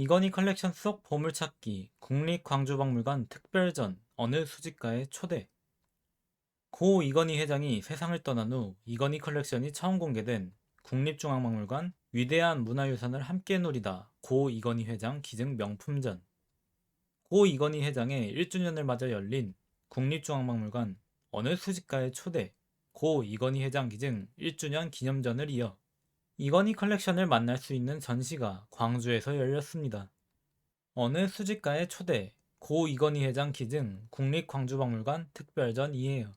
이건희 컬렉션 속 보물찾기 국립광주박물관 특별전 어느 수집가의 초대. 고 이건희 회장이 세상을 떠난 후 이건희 컬렉션이 처음 공개된 국립중앙박물관 위대한 문화유산을 함께 누리다 고 이건희 회장 기증 명품전. 고 이건희 회장의 1주년을 맞아 열린 국립중앙박물관 어느 수집가의 초대 고 이건희 회장 기증 1주년 기념전을 이어 이건희 컬렉션을 만날 수 있는 전시가 광주에서 열렸습니다. 어느 수집가의 초대 고 이건희 회장 기증 국립광주박물관 특별전이에요.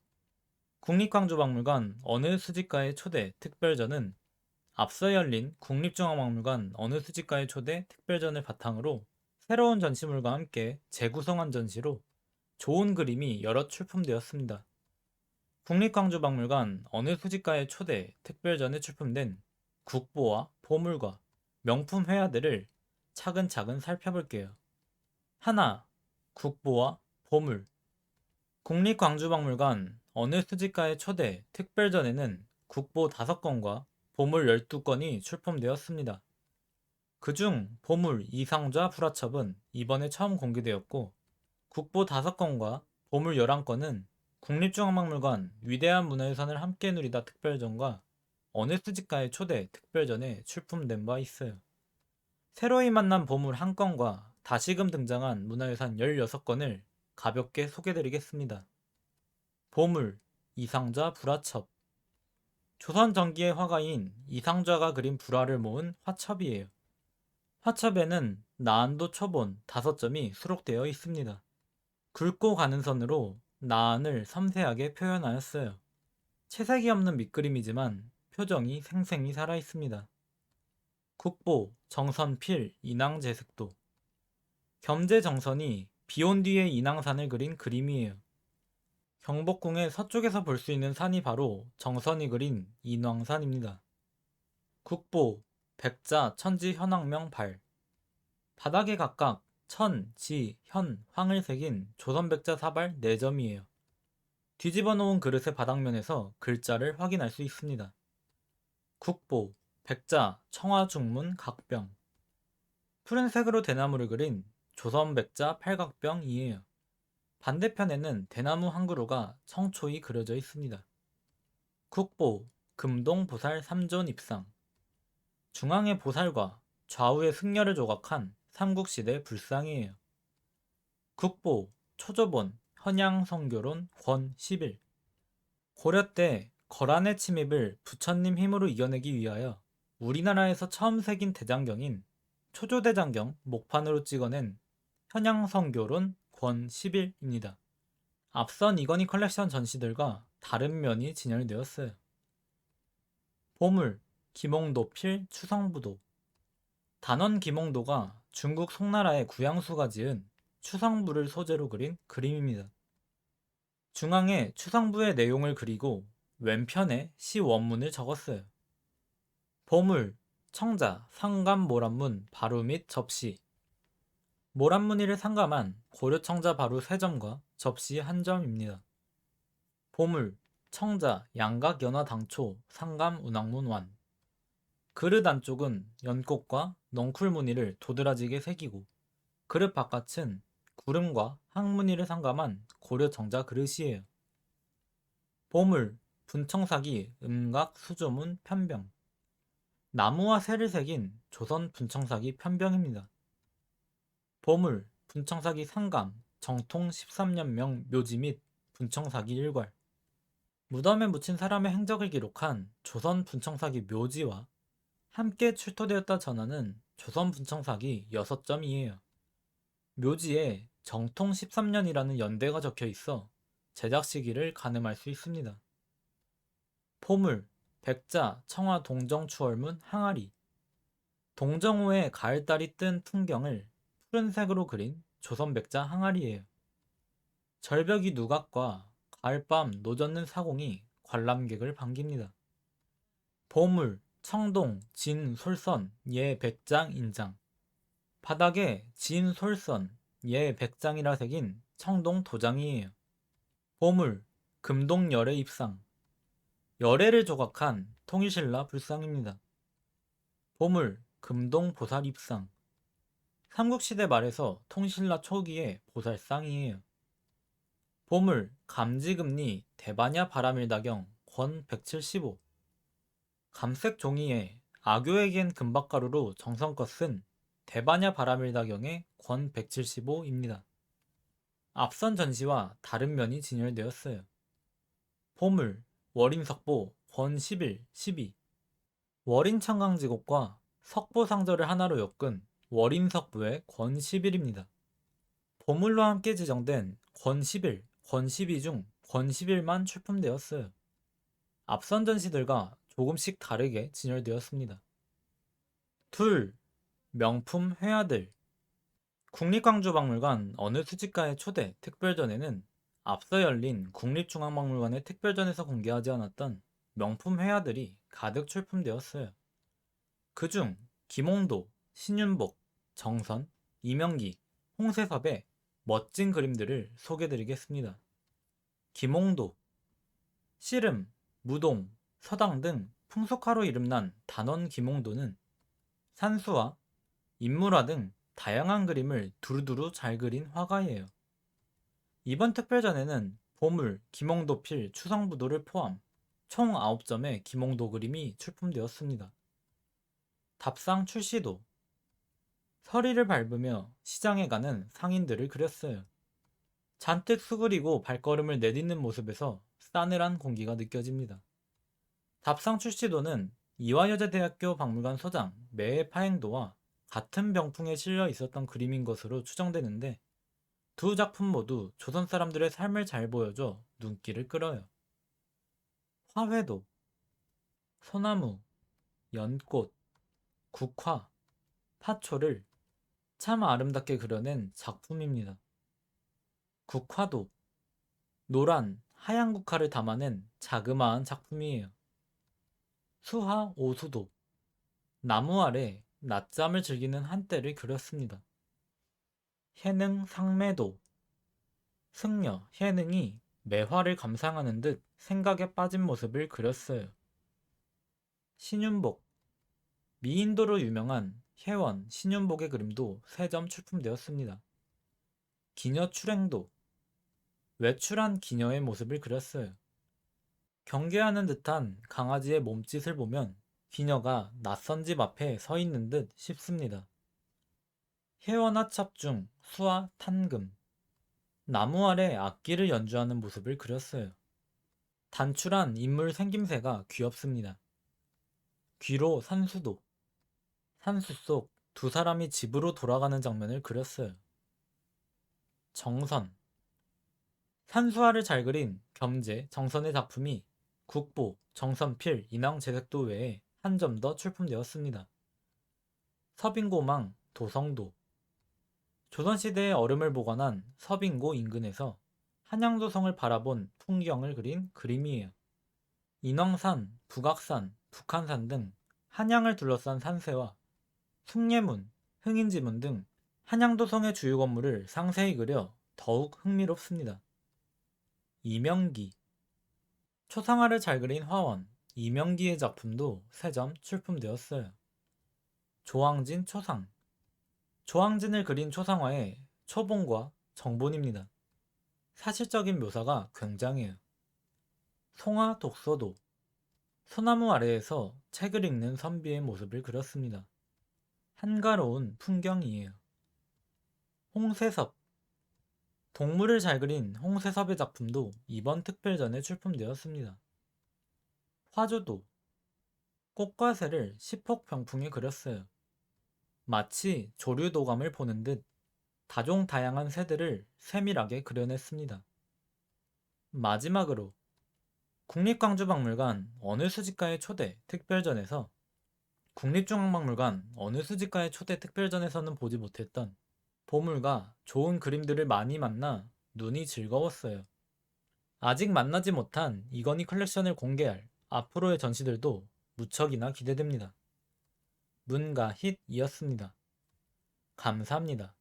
국립광주박물관 어느 수집가의 초대 특별전은 앞서 열린 국립중앙박물관 어느 수집가의 초대 특별전을 바탕으로 새로운 전시물과 함께 재구성한 전시로 좋은 그림이 여러 출품되었습니다. 국립광주박물관 어느 수집가의 초대 특별전에 출품된 국보와 보물과 명품 회화들을 차근차근 살펴볼게요. 하나, 국보와 보물. 국립광주박물관 어느 수집가의 초대 특별전에는 국보 5건과 보물 12건이 출품되었습니다. 그중 보물 이상좌 불화첩은 이번에 처음 공개되었고, 국보 5건과 보물 11건은 국립중앙박물관 위대한 문화유산을 함께 누리다 특별전과 어느 수집가의 초대 특별전에 출품된 바 있어요. 새로이 만난 보물 1건과 다시금 등장한 문화유산 16건을 가볍게 소개드리겠습니다. 보물, 이상좌 불화첩. 조선 전기의 화가인 이상좌가 그린 불화를 모은 화첩이에요. 화첩에는 나안도 초본 5점이 수록되어 있습니다. 굵고 가는 선으로 나안을 섬세하게 표현하였어요. 채색이 없는 밑그림이지만 표정이 생생히 살아있습니다. 국보, 정선필, 인왕제색도. 겸재정선이 비온 뒤의 인왕산을 그린 그림이에요. 경복궁의 서쪽에서 볼 수 있는 산이 바로 정선이 그린 인왕산입니다. 국보, 백자, 천지, 현황명, 발. 바닥에 각각 천, 지, 현, 황을 새긴 조선백자 사발 4점이에요. 뒤집어 놓은 그릇의 바닥면에서 글자를 확인할 수 있습니다. 국보, 백자, 청화중문, 각병. 푸른색으로 대나무를 그린 조선백자 팔각병이에요. 반대편에는 대나무 한 그루가 청초히 그려져 있습니다. 국보, 금동 보살 3존 입상. 중앙의 보살과 좌우의 승려를 조각한 삼국시대 불상이에요. 국보, 초조본, 현양성교론 권 11. 고려 때 거란의 침입을 부처님 힘으로 이겨내기 위하여 우리나라에서 처음 새긴 대장경인 초조대장경 목판으로 찍어낸 현양성교론 권 11입니다. 앞선 이건희 컬렉션 전시들과 다른 면이 진열되었어요. 보물, 김홍도필 추성부도. 단원 김홍도가 중국 송나라의 구양수가 지은 추성부를 소재로 그린 그림입니다. 중앙에 추성부의 내용을 그리고 왼편에 시 원문을 적었어요. 보물, 청자, 상감 모란문 바루 및 접시. 모란무늬를 상감한 고려청자 바루 3점과 접시 1점입니다. 보물, 청자, 양각 연화 당초, 상감 운항문 완. 그릇 안쪽은 연꽃과 넝쿨 무늬를 도드라지게 새기고 그릇 바깥은 구름과 항무늬를 상감한 고려 정자 그릇이에요. 보물, 분청사기, 음각, 수조문, 편병. 나무와 새를 새긴 조선 분청사기 편병입니다. 보물, 분청사기 상감, 정통 13년명 묘지 및 분청사기 일괄. 무덤에 묻힌 사람의 행적을 기록한 조선 분청사기 묘지와 함께 출토되었다 전하는 조선 분청사기 6점이에요. 묘지에 정통 13년이라는 연대가 적혀 있어 제작 시기를 가늠할 수 있습니다. 보물, 백자, 청화 동정추월문 항아리. 동정호에 가을달이 뜬 풍경을 푸른색으로 그린 조선백자 항아리예요. 절벽이 누각과 가을밤 노젓는 사공이 관람객을 반깁니다. 보물, 청동, 진, 솔선, 예, 백장, 인장. 바닥에 진, 솔선, 예, 백장이라 새긴 청동 도장이에요. 보물, 금동 열애 입상. 열애를 조각한 통일신라 불상입니다. 보물, 금동 보살 입상. 삼국시대 말에서 통신라 초기의 보살상이에요. 보물, 감지금리, 대바냐 바라밀다경, 권 175. 감색 종이에 악교에겐 금박가루로 정성껏 쓴 대바냐 바라밀다경의 권 175입니다. 앞선 전시와 다른 면이 진열되었어요. 보물, 월인석보, 권 11, 12. 월인청강지곡과 석보상절을 하나로 엮은 월인석부의 권 11입니다. 보물로 함께 지정된 권 11, 권 12 중 권 11만 출품되었어요. 앞선 전시들과 조금씩 다르게 진열되었습니다. 둘, 명품 회화들. 국립광주박물관 어느 수집가의 초대 특별전에는 앞서 열린 국립중앙박물관의 특별전에서 공개하지 않았던 명품 회화들이 가득 출품되었어요. 그중 김홍도, 신윤복, 정선, 이명기, 홍세섭의 멋진 그림들을 소개드리겠습니다. 김홍도, 씨름, 무동, 서당 등 풍속화로 이름난 단원 김홍도는 산수화, 인물화 등 다양한 그림을 두루두루 잘 그린 화가예요. 이번 특별전에는 보물, 김홍도필, 추성부도를 포함 총 9점의 김홍도 그림이 출품되었습니다. 답상 출시도. 서리를 밟으며 시장에 가는 상인들을 그렸어요. 잔뜩 수그리고 발걸음을 내딛는 모습에서 싸늘한 공기가 느껴집니다. 답상 출시도는 이화여자대학교 박물관 소장 매의 파행도와 같은 병풍에 실려 있었던 그림인 것으로 추정되는데 두 작품 모두 조선 사람들의 삶을 잘 보여줘 눈길을 끌어요. 화훼도. 소나무, 연꽃, 국화, 파초를 참 아름답게 그려낸 작품입니다. 국화도 노란, 하얀 국화를 담아낸 자그마한 작품이에요. 수화 오수도 나무 아래 낮잠을 즐기는 한때를 그렸습니다. 해능 상매도 승려 해능이 매화를 감상하는 듯 생각에 빠진 모습을 그렸어요. 신윤복 미인도로 유명한 혜원 신윤복의 그림도 3점 출품되었습니다. 기녀 출행도 외출한 기녀의 모습을 그렸어요. 경계하는 듯한 강아지의 몸짓을 보면 기녀가 낯선 집 앞에 서 있는 듯 싶습니다. 혜원화 첩 중 수화 탄금 나무 아래 악기를 연주하는 모습을 그렸어요. 단출한 인물 생김새가 귀엽습니다. 귀로 산수도 산수 속 두 사람이 집으로 돌아가는 장면을 그렸어요. 정선 산수화를 잘 그린 겸재 정선의 작품이 국보, 정선필, 인왕제색도 외에 한 점 더 출품되었습니다. 서빙고망, 도성도 조선시대의 얼음을 보관한 서빙고 인근에서 한양도성을 바라본 풍경을 그린 그림이에요. 인왕산, 북악산, 북한산 등 한양을 둘러싼 산세와 숭례문, 흥인지문 등 한양도성의 주요 건물을 상세히 그려 더욱 흥미롭습니다. 이명기 초상화를 잘 그린 화원, 이명기의 작품도 3점 출품되었어요. 조항진 초상 조항진을 그린 초상화의 초본과 정본입니다. 사실적인 묘사가 굉장해요. 송화 독서도 소나무 아래에서 책을 읽는 선비의 모습을 그렸습니다. 한가로운 풍경이에요. 홍세섭 동물을 잘 그린 홍세섭의 작품도 이번 특별전에 출품되었습니다. 화조도 꽃과 새를 시폭병풍에 그렸어요. 마치 조류도감을 보는 듯 다종다양한 새들을 세밀하게 그려냈습니다. 마지막으로 국립광주박물관 어느 수집가의 초대 특별전에서 국립중앙박물관 어느 수집가의 초대 특별전에서는 보지 못했던 보물과 좋은 그림들을 많이 만나 눈이 즐거웠어요. 아직 만나지 못한 이건희 컬렉션을 공개할 앞으로의 전시들도 무척이나 기대됩니다. 문가힛이었습니다. 감사합니다.